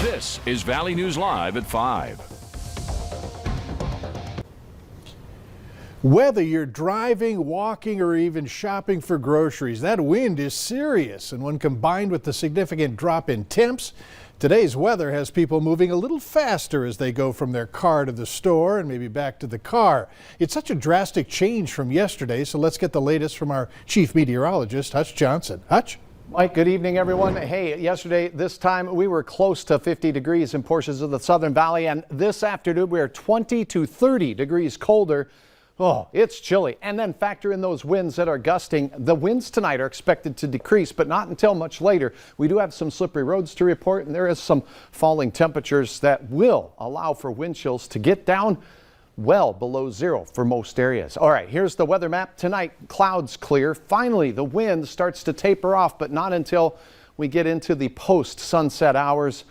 This is Valley News Live at 5. Whether you're driving, walking, or even shopping for groceries, that wind is serious. And when combined with the significant drop in temps, today's weather has people moving a little faster as they go from their car to the store and maybe back to the car. It's such a drastic change from yesterday, so let's get the latest from our chief meteorologist, Hutch Johnson. Hutch? Mike, good evening, everyone. Hey, yesterday, this time we were close to 50 degrees in portions of the Southern Valley, and this afternoon we are 20 to 30 degrees colder. Oh, it's chilly. And then factor in those winds that are gusting. The winds tonight are expected to decrease, but not until much later. We do have some slippery roads to report, and there is some falling temperatures that will allow for wind chills to get down well below zero for most areas. All right, here's the weather map. Tonight, clouds clear. Finally, the wind starts to taper off, but not until we get into the post-sunset hours.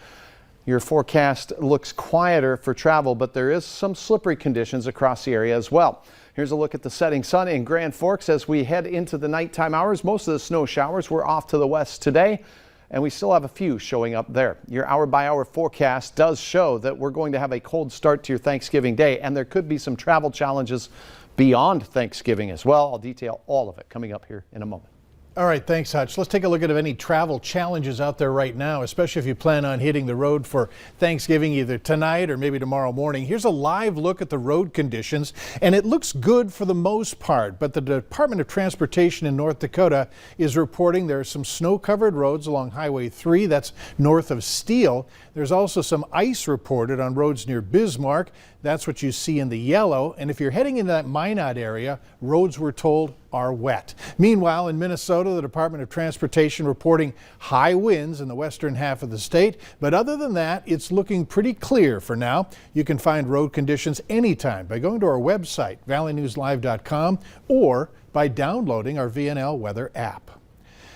Your forecast looks quieter for travel, but there is some slippery conditions across the area as well. Here's a look at the setting sun in Grand Forks as we head into the nighttime hours. Most of the snow showers were off to the west today, and we still have a few showing up there. Your hour-by-hour forecast does show that we're going to have a cold start to your Thanksgiving Day, and there could be some travel challenges beyond Thanksgiving as well. I'll detail all of it coming up here in a moment. All right, thanks, Hutch. Let's take a look at any travel challenges out there right now, especially if you plan on hitting the road for Thanksgiving either tonight or maybe tomorrow morning. Here's a live look at the road conditions, and it looks good for the most part, but the Department of Transportation in North Dakota is reporting there are some snow-covered roads along Highway 3, that's north of Steele. There's also some ice reported on roads near Bismarck. That's what you see in the yellow. And if you're heading into that Minot area, roads, we're told, are wet. Meanwhile, in Minnesota, the Department of Transportation reporting high winds in the western half of the state. But other than that, it's looking pretty clear for now. You can find road conditions anytime by going to our website, valleynewslive.com, or by downloading our VNL Weather app.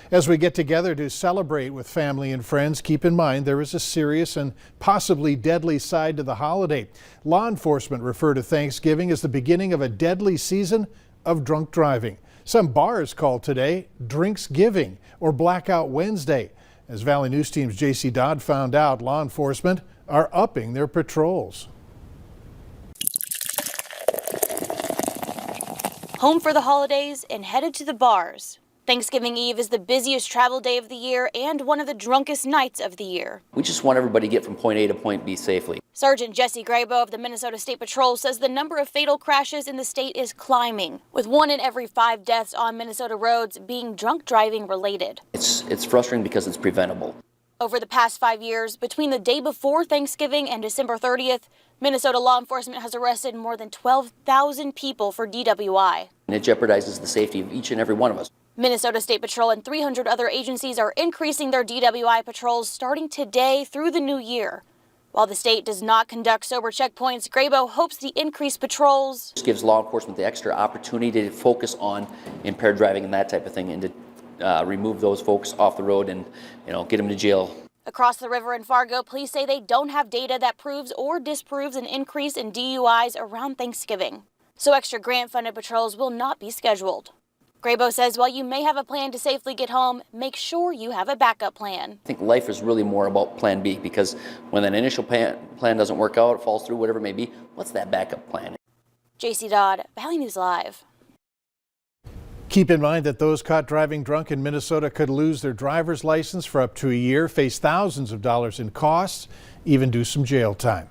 As we get together to celebrate with family and friends, keep in mind there is a serious and possibly deadly side to the holiday. Law enforcement refer to Thanksgiving as the beginning of a deadly season of drunk driving. Some bars call today Drinksgiving or Blackout Wednesday. As Valley News Team's J.C. Dodd found out, law enforcement are upping their patrols. Home for the holidays and headed to the bars. Thanksgiving Eve is the busiest travel day of the year and one of the drunkest nights of the year. We just want everybody to get from point A to point B safely. Sergeant Jesse Grabo of the Minnesota State Patrol says the number of fatal crashes in the state is climbing, with 1 in every 5 deaths on Minnesota roads being drunk driving related. It's frustrating because it's preventable. Over the past 5 years, between the day before Thanksgiving and December 30th, Minnesota law enforcement has arrested more than 12,000 people for DWI. And it jeopardizes the safety of each and every one of us. Minnesota State Patrol and 300 other agencies are increasing their DWI patrols starting today through the new year. While the state does not conduct sober checkpoints, Grabo hopes the increased patrols gives law enforcement the extra opportunity to focus on impaired driving and that type of thing, and to remove those folks off the road and get them to jail. Across the river in Fargo, police say they don't have data that proves or disproves an increase in DUIs around Thanksgiving. So extra grant-funded patrols will not be scheduled. Grabo says while you may have a plan to safely get home, make sure you have a backup plan. I think life is really more about plan B, because when that initial plan doesn't work out, it falls through, whatever it may be, what's that backup plan? J.C. Dodd, Valley News Live. Keep in mind that those caught driving drunk in Minnesota could lose their driver's license for up to a year, face thousands of dollars in costs, even do some jail time.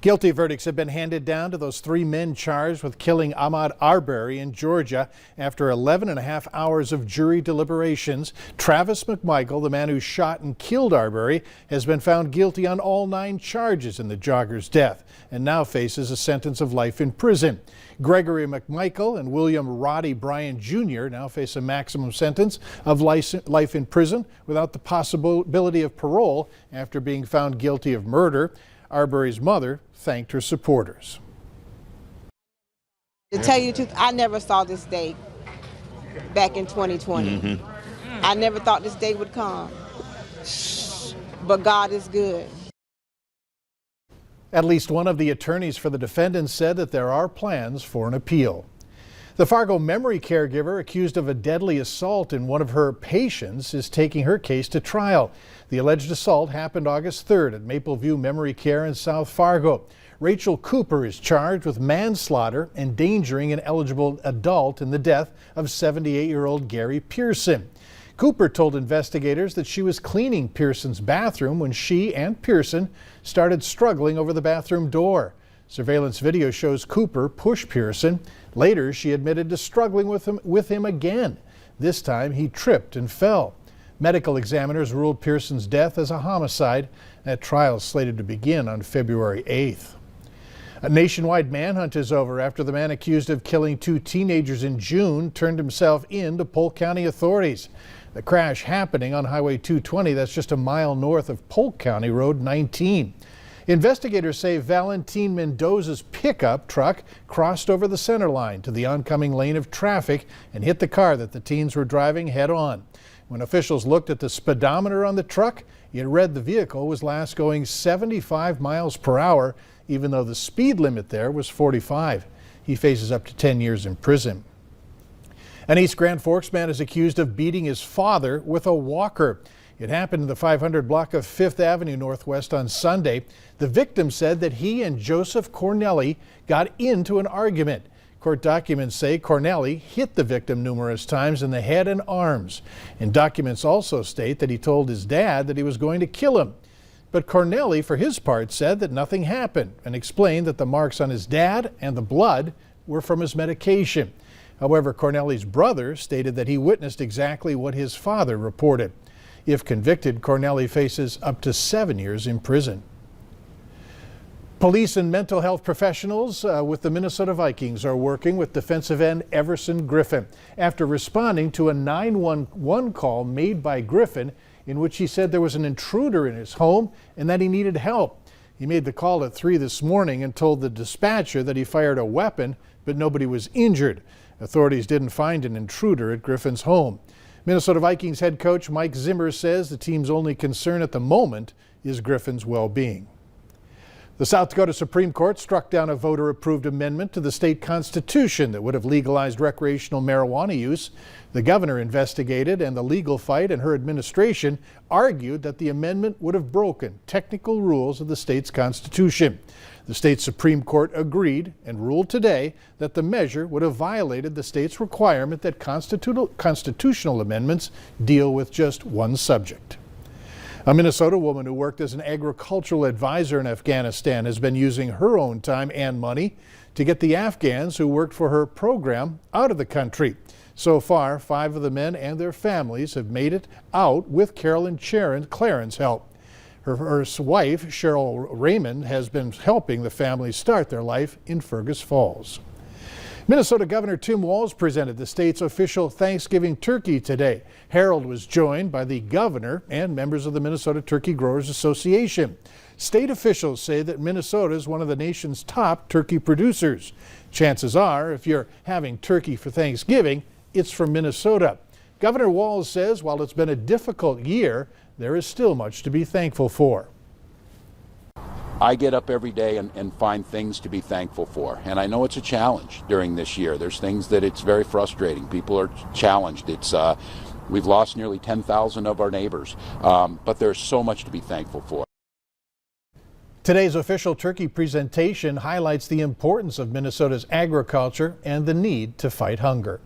Guilty verdicts have been handed down to those 3 men charged with killing Ahmaud Arbery in Georgia. After 11.5 hours of jury deliberations, Travis McMichael, the man who shot and killed Arbery, has been found guilty on all 9 charges in the jogger's death and now faces a sentence of life in prison. Gregory McMichael and William Roddy Bryan Jr. now face a maximum sentence of life in prison without the possibility of parole after being found guilty of murder. Arbery's mother thanked her supporters. To tell you the truth, I never saw this day back in 2020. I never thought this day would come. But God is good. At least one of the attorneys for the defendants said that there are plans for an appeal. The Fargo memory caregiver accused of a deadly assault in one of her patients is taking her case to trial. The alleged assault happened August 3rd at Mapleview Memory Care in South Fargo. Rachel Cooper is charged with manslaughter, endangering an eligible adult in the death of 78-year-old Gary Pearson. Cooper told investigators that she was cleaning Pearson's bathroom when she and Pearson started struggling over the bathroom door. Surveillance video shows Cooper push Pearson. Later, she admitted to struggling with him again. This time, he tripped and fell. Medical examiners ruled Pearson's death as a homicide. That trial is slated to begin on February 8th. A nationwide manhunt is over after the man accused of killing 2 teenagers in June turned himself in to Polk County authorities. The crash happening on Highway 220, that's just a mile north of Polk County Road 19. Investigators say Valentin Mendoza's pickup truck crossed over the center line to the oncoming lane of traffic and hit the car that the teens were driving head on. When officials looked at the speedometer on the truck, it read the vehicle was last going 75 miles per hour, even though the speed limit there was 45. He faces up to 10 years in prison. An East Grand Forks man is accused of beating his father with a walker. It happened in the 500 block of 5th Avenue Northwest on Sunday. The victim said that he and Joseph Cornelli got into an argument. Court documents say Cornelli hit the victim numerous times in the head and arms. And documents also state that he told his dad that he was going to kill him. But Cornelli, for his part, said that nothing happened and explained that the marks on his dad and the blood were from his medication. However, Cornelli's brother stated that he witnessed exactly what his father reported. If convicted, Cornelli faces up to 7 years in prison. Police and mental health professionals with the Minnesota Vikings are working with defensive end Everson Griffen after responding to a 911 call made by Griffen in which he said there was an intruder in his home and that he needed help. He made the call at 3 this morning and told the dispatcher that he fired a weapon, but nobody was injured. Authorities didn't find an intruder at Griffen's home. Minnesota Vikings head coach Mike Zimmer says the team's only concern at the moment is Griffen's well-being. The South Dakota Supreme Court struck down a voter-approved amendment to the state constitution that would have legalized recreational marijuana use. The governor investigated, and the legal fight and her administration argued that the amendment would have broken technical rules of the state's constitution. The state Supreme Court agreed and ruled today that the measure would have violated the state's requirement that constitutional amendments deal with just one subject. A Minnesota woman who worked as an agricultural advisor in Afghanistan has been using her own time and money to get the Afghans who worked for her program out of the country. So far, 5 of the men and their families have made it out with Carolyn Claren's help. Her wife, Cheryl Raymond, has been helping the family start their life in Fergus Falls. Minnesota Governor Tim Walz presented the state's official Thanksgiving turkey today. Harold was joined by the governor and members of the Minnesota Turkey Growers Association. State officials say that Minnesota is one of the nation's top turkey producers. Chances are, if you're having turkey for Thanksgiving, it's from Minnesota. Governor Walz says while it's been a difficult year, there is still much to be thankful for. I get up every day and find things to be thankful for. And I know it's a challenge during this year. There's things that it's very frustrating. People are challenged. We've lost nearly 10,000 of our neighbors, but there's so much to be thankful for. Today's official turkey presentation highlights the importance of Minnesota's agriculture and the need to fight hunger.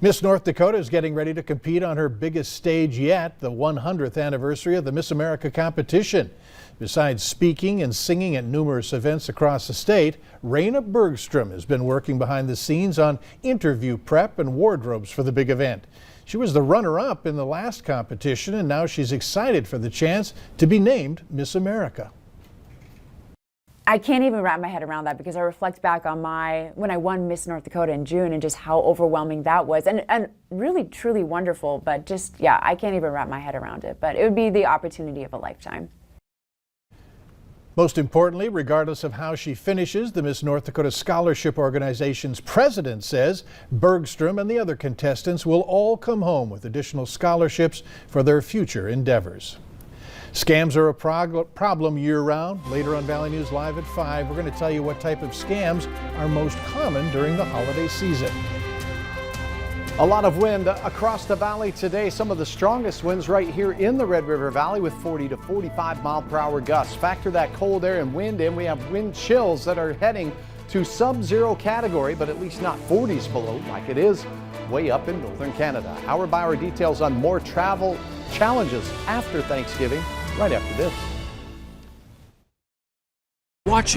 Miss North Dakota is getting ready to compete on her biggest stage yet, the 100th anniversary of the Miss America competition. Besides speaking and singing at numerous events across the state, Raina Bergstrom has been working behind the scenes on interview prep and wardrobes for the big event. She was the runner-up in the last competition, and now she's excited for the chance to be named Miss America. I can't even wrap my head around that because I reflect back on when I won Miss North Dakota in June and just how overwhelming that was and really truly wonderful, but just, yeah, I can't even wrap my head around it, but it would be the opportunity of a lifetime. Most importantly, regardless of how she finishes, the Miss North Dakota Scholarship Organization's president says Bergstrom and the other contestants will all come home with additional scholarships for their future endeavors. Scams are a problem year-round. Later on Valley News Live at 5, we're going to tell you what type of scams are most common during the holiday season. A lot of wind across the valley today. Some of the strongest winds right here in the Red River Valley with 40 to 45 mile per hour gusts. Factor that cold air and wind in. We have wind chills that are heading to sub-zero category, but at least not 40s below like it is way up in northern Canada. Hour by hour details on more travel challenges after Thanksgiving right after this. Watch